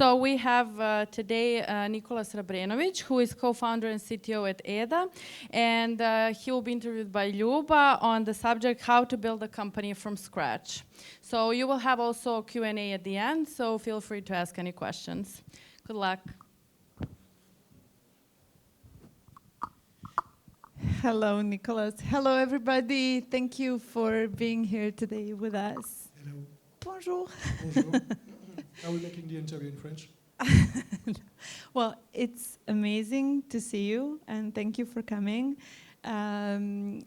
So we have today Nicolas Rabrenović, who is co-founder and CTO at Edda, and he will be interviewed by Ljuba on the subject how to build a company from scratch. So you will have also a Q&A at the end, so feel free to ask any questions. Good luck. Hello, Nicolas. Hello, everybody. Thank you for being here today with us. Hello. Bonjour. Bonjour. Are we making the interview in French? Well, it's amazing to see you, and thank you for coming. I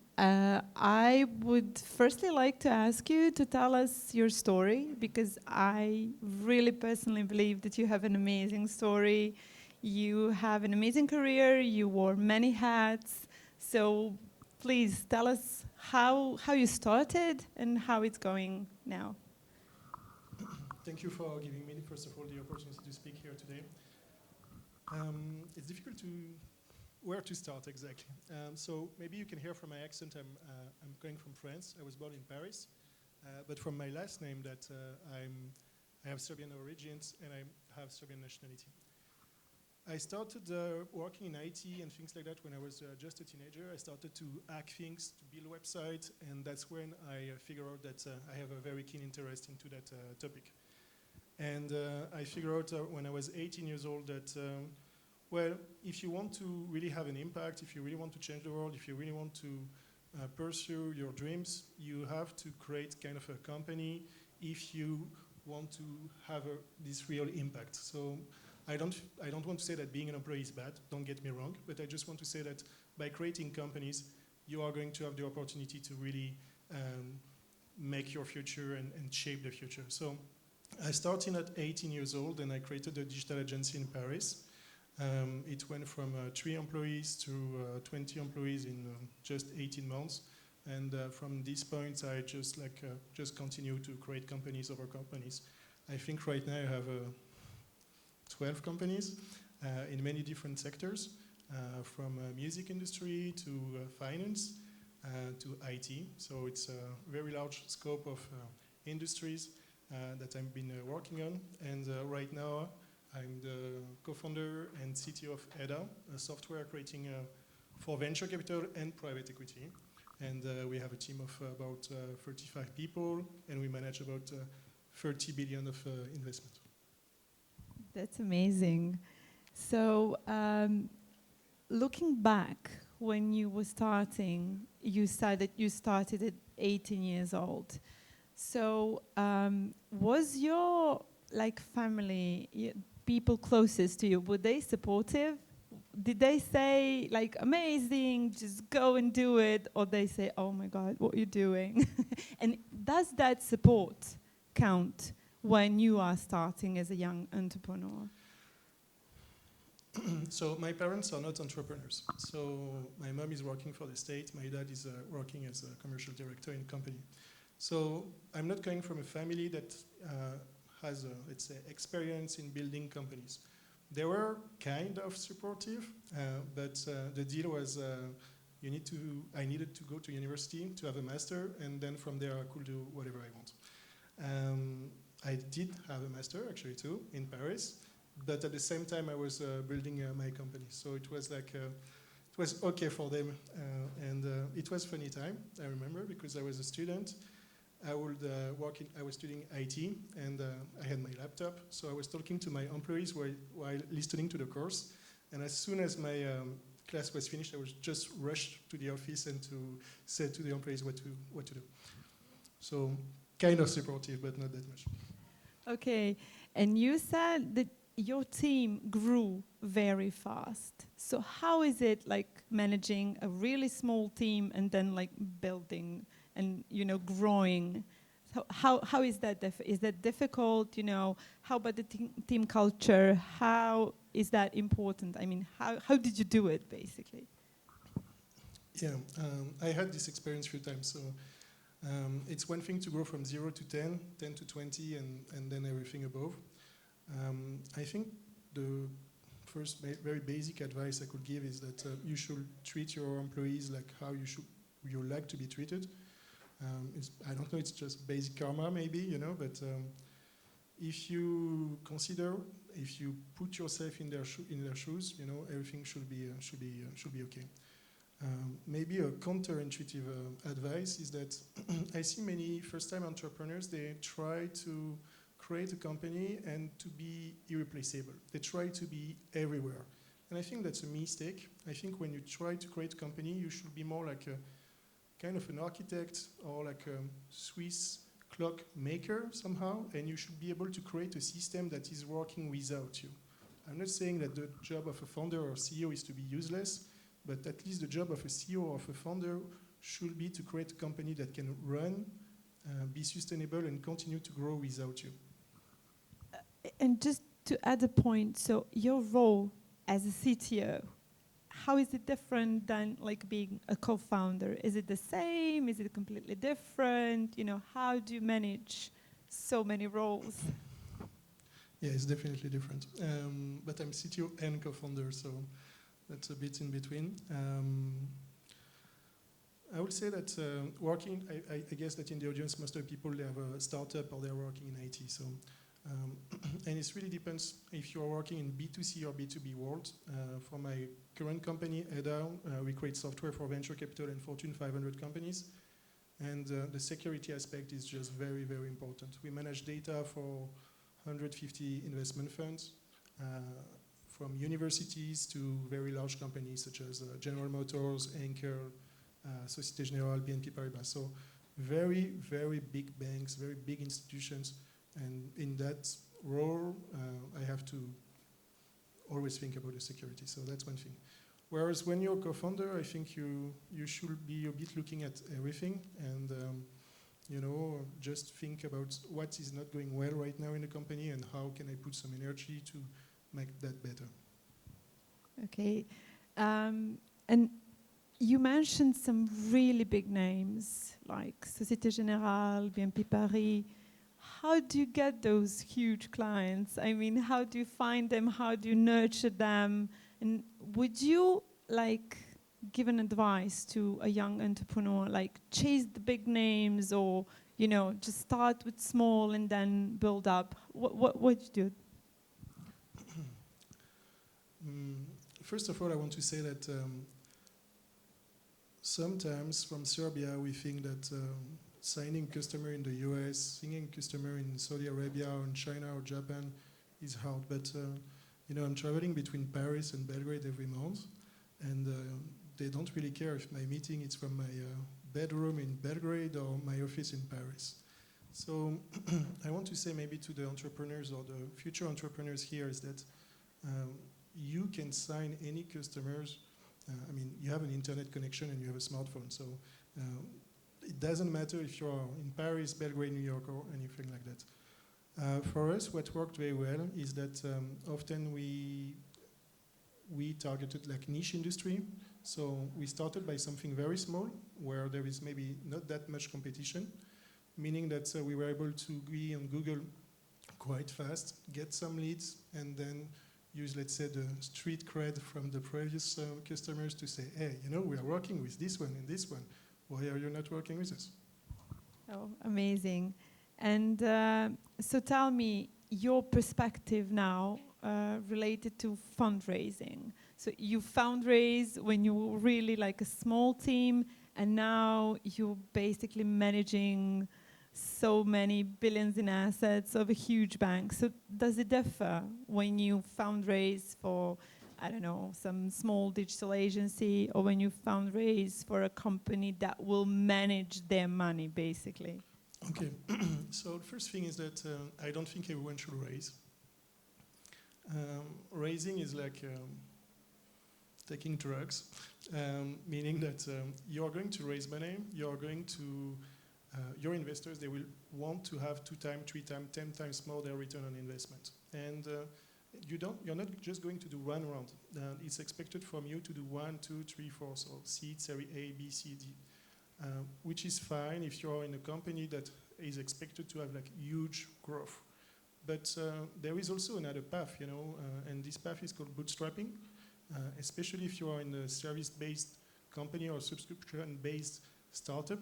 would firstly like to ask you to tell us your story, because I really personally believe that you have an amazing story. You have an amazing career. You wore many hats. So please tell us how you started and how it's going now. Thank you for giving me, first of all, the opportunity to speak here today. It's difficult to where to start exactly. So maybe you can hear from my accent. I'm going from France. I was born in Paris, but from my last name that I have Serbian origins and I have Serbian nationality. I started working in IT and things like that when I was just a teenager. I started to hack things, to build websites, and that's when I figured out that I have a very keen interest into that topic. And I figured out when I was 18 years old that, well, if you want to really have an impact, if you really want to change the world, if you really want to pursue your dreams, you have to create kind of a company if you want to have this real impact. So I don't want to say that being an employee is bad, don't get me wrong, but I just want to say that by creating companies, you are going to have the opportunity to really make your future and shape the future. So I started at 18 years old and I created a digital agency in Paris. It went from 3 employees to 20 employees in just 18 months. And from this point, I just continue to create companies over companies. I think right now I have 12 companies in many different sectors, from music industry to finance to IT. So it's a very large scope of industries that I've been working on. And right now I'm the co-founder and CTO of Edda, a software creating for venture capital and private equity. And we have a team of about 35 people, and we manage about 30 billion of investment. That's amazing. So looking back, when you were starting, you said that you started at 18 years old. So was your family, people closest to you, were they supportive? Did they say amazing, just go and do it? Or they say, oh my God, what are you doing? And does that support count when you are starting as a young entrepreneur? So my parents are not entrepreneurs. So my mom is working for the state. My dad is working as a commercial director in a company. So I'm not coming from a family that has, let's say, experience in building companies. They were kind of supportive, but the deal was I needed to go to university to have a master, and then from there I could do whatever I want. I did have a master, actually, too, in Paris, but at the same time I was building my company. So it was it was okay for them, and it was a funny time, I remember, because I was a student. I was studying IT, and I had my laptop, so I was talking to my employees while listening to the course, and as soon as my class was finished, I was just rushed to the office and to say to the employees what to do. So kind of supportive, but not that much. Okay, and you said that your team grew very fast. So how is it managing a really small team and then building and growing? So how is that? Is that difficult? How about the team culture? How is that important? I mean, how did you do it, basically? Yeah, I had this experience a few times. So it's one thing to grow from 0 to 10, 10 to 20, and then everything above. I think the first very basic advice I could give is that you should treat your employees like how you like to be treated. I don't know, it's just basic karma maybe, but if you consider, if you put yourself in their shoes, you know, everything should be okay. Maybe a counterintuitive advice is that I see many first-time entrepreneurs, they try to create a company and to be irreplaceable. They try to be everywhere. And I think that's a mistake. I think when you try to create a company, you should be more like a kind of an architect or like a Swiss clock maker somehow, and you should be able to create a system that is working without you. I'm not saying that the job of a founder or CEO is to be useless, but at least the job of a CEO or of a founder should be to create a company that can run, be sustainable, and continue to grow without you. And just to add a point, so your role as a CTO, how is it different than like being a co-founder? Is it the same? Is it completely different? You know, how do you manage so many roles? Yeah, it's definitely different. But I'm CTO and co-founder, so that's a bit in between. I would say that working, I guess that in the audience, most of the people, they have a startup or they're working in IT. So, and it really depends if you're working in B2C or B2B world. For my current company, Edda, we create software for venture capital and Fortune 500 companies. And the security aspect is just very, very important. We manage data for 150 investment funds, from universities to very large companies such as General Motors, Anchor, Société Générale, BNP Paribas. So very, very big banks, very big institutions. And in that role, I have to always think about the security. So that's one thing. Whereas when you're a co-founder, I think you should be a bit looking at everything and you know, just think about what is not going well right now in the company and how can I put some energy to make that better. Okay. And you mentioned some really big names like Société Générale, BNP Paribas. How do you get those huge clients? I mean, how do you find them? How do you nurture them? And would you like give an advice to a young entrepreneur, like chase the big names, or you know, just start with small and then build up? What would you do? First of all, I want to say that sometimes from Serbia we think that signing customer in the US, signing customer in Saudi Arabia or in China or Japan is hard. But you know, I'm traveling between Paris and Belgrade every month, and they don't really care if my meeting is from my bedroom in Belgrade or my office in Paris. So I want to say maybe to the entrepreneurs or the future entrepreneurs here is that you can sign any customers. I mean, you have an internet connection and you have a smartphone, so it doesn't matter if you're in Paris, Belgrade, New York, or anything like that. For us, what worked very well is that often we targeted like niche industry. So we started by something very small, where there is maybe not that much competition, meaning that we were able to be on Google quite fast, get some leads, and then use, let's say, the street cred from the previous customers to say, hey, you know, we are working with this one and this one. Why are you not working with us? Oh, amazing. And so tell me your perspective now related to fundraising. So you fundraise when you were really like a small team, and now you're basically managing so many billions in assets of a huge bank. So does it differ when you fundraise for, I don't know, some small digital agency, or when you fundraise for a company that will manage their money, basically? Okay, so the first thing is that I don't think everyone should raise. Raising is like taking drugs, meaning that you are going to raise money, you are going to your investors, they will want to have 2 times, 3 times, 10 times more their return on investment. And you're not just going to do one round. It's expected from you to do 1, 2, 3, 4, so seed, series A, B, C, D, which is fine if you're in a company that is expected to have like huge growth. But there is also another path, you know, and this path is called bootstrapping, especially if you are in a service-based company or subscription-based startup.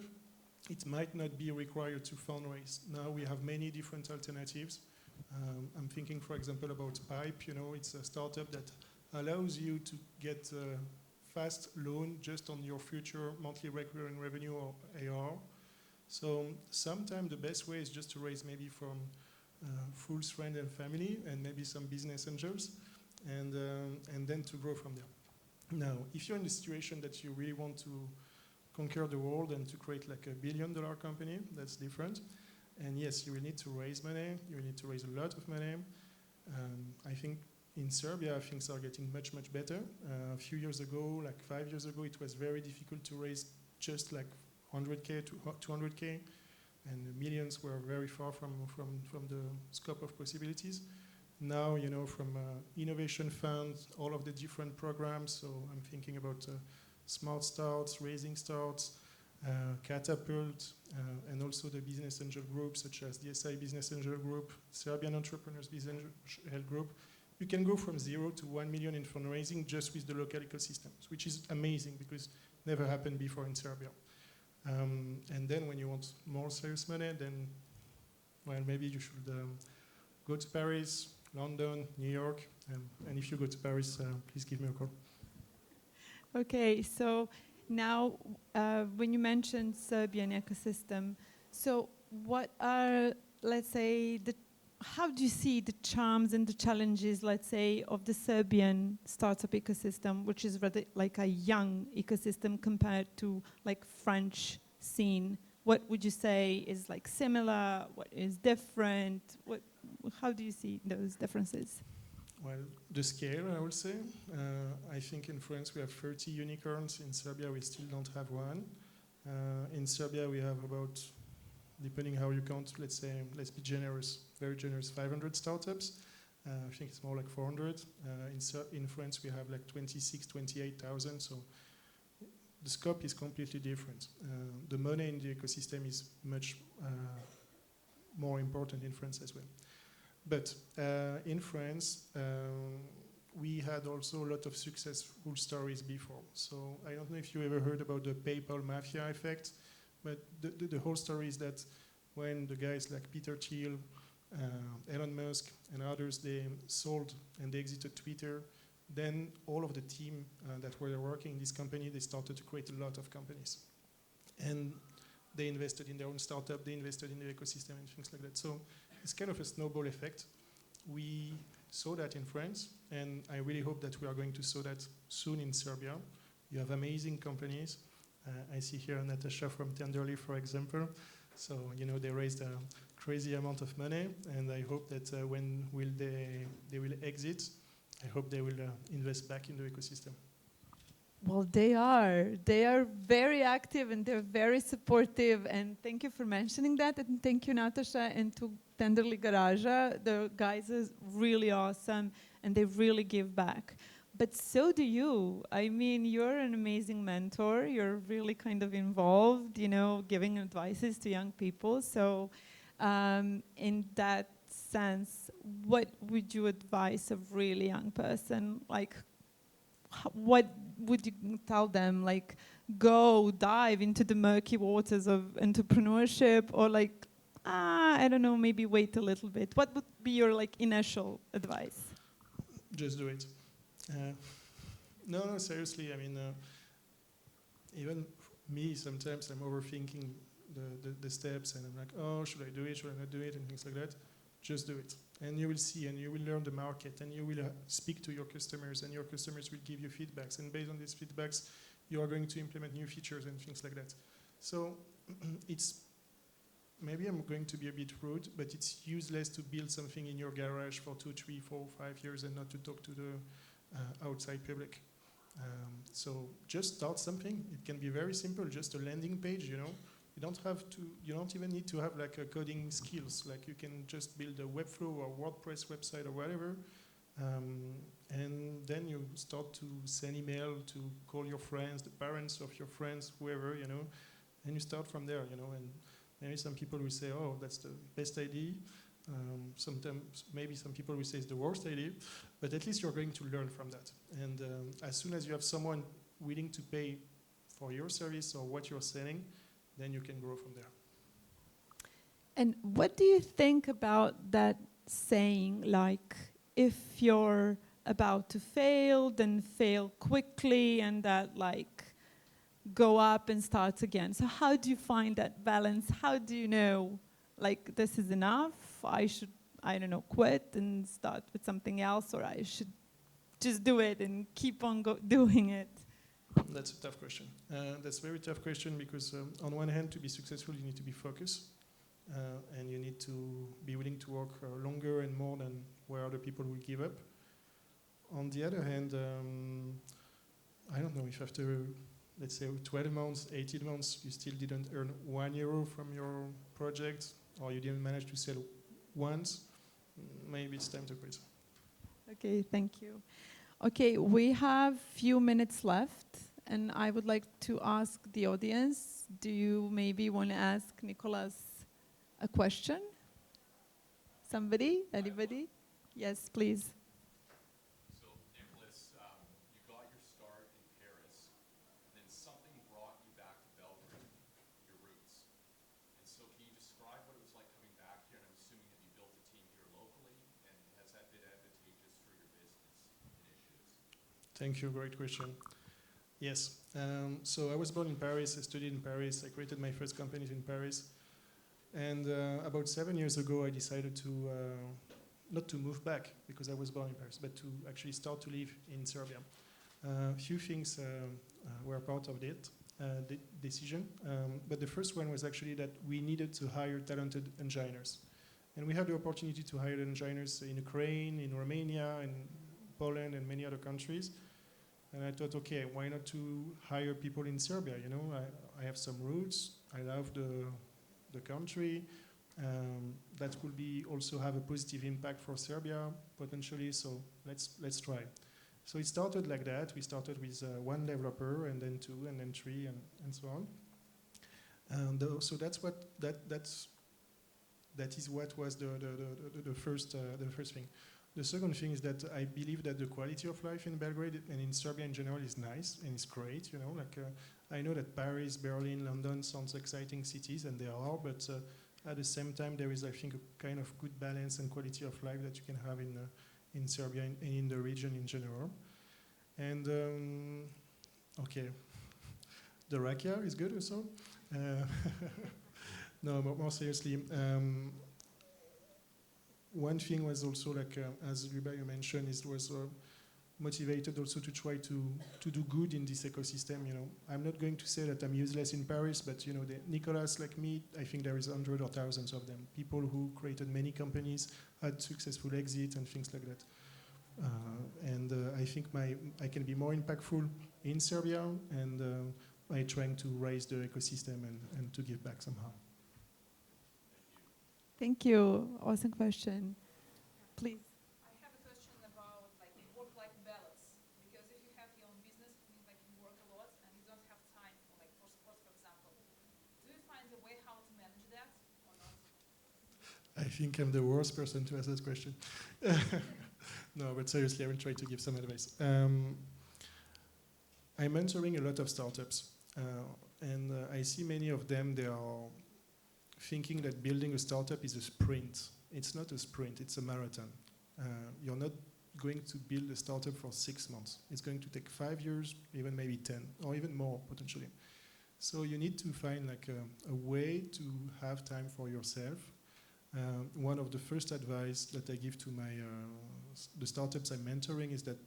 It might not be required to fundraise. Now we have many different alternatives. I'm thinking, for example, about Pipe. You know, it's a startup that allows you to get a fast loan just on your future monthly recurring revenue or AR. So sometimes the best way is just to raise maybe from friends, friend and family, and maybe some business angels, and then to grow from there. Now, if you're in the situation that you really want to conquer the world and to create like $1 billion company, that's different. And yes, you will need to raise money. You will need to raise a lot of money. I think in Serbia, things are getting much, much better. A few years ago, like 5 years ago, it was very difficult to raise just like 100K to 200K. And the millions were very far from the scope of possibilities. Now, you know, from innovation funds, all of the different programs, so I'm thinking about Smart Starts, Raising Starts, Catapult, and also the business angel groups such as the SI Business Angel Group, Serbian Entrepreneurs Business Angel Group. You can go from 0 to 1 million in fundraising just with the local ecosystems, which is amazing because never happened before in Serbia. And then when you want more serious money, then, well, maybe you should go to Paris, London, New York, and if you go to Paris, please give me a call. Okay, so now when you mentioned Serbian ecosystem, so what are, let's say, how do you see the charms and the challenges, let's say, of the Serbian startup ecosystem, which is rather like a young ecosystem compared to like French scene? What would you say is like similar? What is different? How do you see those differences? Well, the scale, I would say. I think in France we have 30 unicorns. In Serbia we still don't have one. In Serbia we have about, depending how you count, let's say, let's be generous, very generous, 500 startups. I think it's more like 400. In France we have like 26, 28,000. So the scope is completely different. The money in the ecosystem is much more important in France as well. But in France, we had also a lot of successful stories before. So I don't know if you ever heard about the PayPal mafia effect, but the whole story is that when the guys like Peter Thiel, Elon Musk, and others, they sold and they exited Twitter, then all of the team that were working in this company, they started to create a lot of companies. And they invested in their own startup, they invested in the ecosystem and things like that. So it's kind of a snowball effect. We saw that in France, and I really hope that we are going to see that soon in Serbia. You have amazing companies. I see here Natasha from Tenderly, for example. So, you know, they raised a crazy amount of money, and I hope that when they will exit, I hope they will invest back in the ecosystem. Well, they are. They are very active and they're very supportive. And thank you for mentioning that. And thank you, Natasha, and to Tenderly Garaja. The guys are really awesome and they really give back. But so do you. I mean, you're an amazing mentor. You're really kind of involved, you know, giving advices to young people. So in that sense, what would you advise a really young person? Like, what would you tell them? Like, go dive into the murky waters of entrepreneurship, or like, I don't know, maybe wait a little bit. What would be your like initial advice? Just do it. No, seriously. I mean, even me, sometimes I'm overthinking the steps, and I'm like, oh, should I do it? Should I not do it? And things like that. Just do it. And you will see, and you will learn the market, and you will speak to your customers, and your customers will give you feedbacks. And based on these feedbacks, you are going to implement new features and things like that. So it's, maybe I'm going to be a bit rude, but it's useless to build something in your garage for 2, 3, 4, 5 years and not to talk to the outside public. So just start something. It can be very simple, just a landing page, you know. You don't even need to have like a coding skills. Like you can just build a Webflow or WordPress website or whatever. And then you start to send email, to call your friends, the parents of your friends, whoever, you know, and you start from there, you know. And maybe some people will say, oh, that's the best idea. Sometimes maybe some people will say it's the worst idea, but at least you're going to learn from that. And as soon as you have someone willing to pay for your service or what you're selling, then you can grow from there. And what do you think about that saying like, if you're about to fail, then fail quickly, and that like go up and start again. So how do you find that balance? How do you know, like, this is enough, I should, I don't know, quit and start with something else, or I should just do it and keep on doing it? That's a tough question. That's a very tough question because on one hand, to be successful, you need to be focused and you need to be willing to work longer and more than where other people will give up. On the other hand, I don't know if after, let's say, 12 months, 18 months, you still didn't earn €1 from your project, or you didn't manage to sell once, maybe it's time to quit. Okay, thank you. Okay, we have few minutes left, and I would like to ask the audience, do you maybe want to ask Nicolas a question? Somebody? Anybody? Yes, please. So, Nicolas, you got your start in Paris, and then something brought you back to Belgrade, your roots. And so can you describe what it was like coming back here? And I'm assuming that you built a team here locally, and has that been advantageous for your business initiatives? Thank you, great question. Yes, so I was born in Paris, I studied in Paris, I created my first companies in Paris. And about 7 years ago, I decided to, not to move back because I was born in Paris, but to actually start to live in Serbia. A few things were part of that decision, but the first one was actually that we needed to hire talented engineers. And we had the opportunity to hire engineers in Ukraine, in Romania, in Poland, and many other countries. And I thought, okay, why not to hire people in Serbia? You know, I have some roots, I love the country, that could be also have a positive impact for Serbia potentially, so let's try. So it started like that. We started with 1 developer, and then 2, and then 3, and so on. And so that is what was the first thing. The second thing is that I believe that the quality of life in Belgrade and in Serbia in general is nice and it's great. You know, like I know that Paris, Berlin, London sounds exciting cities, and they are, but at the same time there is, I think, a kind of good balance and quality of life that you can have in Serbia and in the region in general. And okay, the rakia is good also. No, but more seriously. One thing was also, like, as Ruba mentioned, it was motivated also to try to do good in this ecosystem. You know, I'm not going to say that I'm useless in Paris, but you know, Nicolas like me, I think there is hundreds or thousands of them. People who created many companies, had successful exit and things like that. And I think I can be more impactful in Serbia, and by trying to raise the ecosystem and to give back somehow. Thank you. Awesome question. Please. I have a question about like work-life balance, because if you have your own business, it means like you work a lot and you don't have time for sports, for example. Do you find a way how to manage that or not? I think I'm the worst person to ask that question. No, but seriously, I will try to give some advice. I'm mentoring a lot of startups, and I see many of them, they are thinking that building a startup is a sprint. It's not a sprint, it's a marathon. You're not going to build a startup for 6 months. It's going to take 5 years, even maybe 10, or even more potentially. So you need to find like a way to have time for yourself. One of the first advice that I give to the startups I'm mentoring is that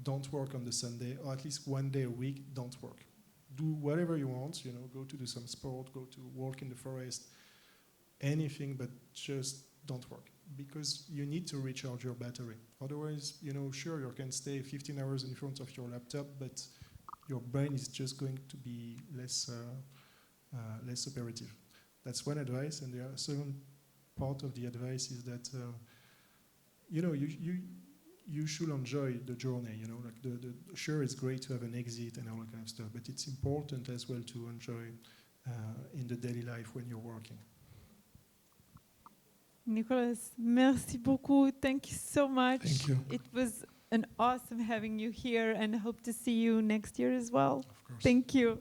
don't work on the Sunday, or at least 1 day a week, don't work. Do whatever you want, you know, go to do some sport, go to walk in the forest, anything, but just don't work, because you need to recharge your battery. Otherwise, you know, sure, you can stay 15 hours in front of your laptop, but your brain is just going to be less operative. That's one advice, and the second part of the advice is that, you know, you should enjoy the journey, you know, like sure, it's great to have an exit and all that kind of stuff, but it's important as well to enjoy in the daily life when you're working. Nicolas, merci beaucoup. Thank you so much. Thank you. It was an awesome having you here, and I hope to see you next year as well. Of course. Thank you.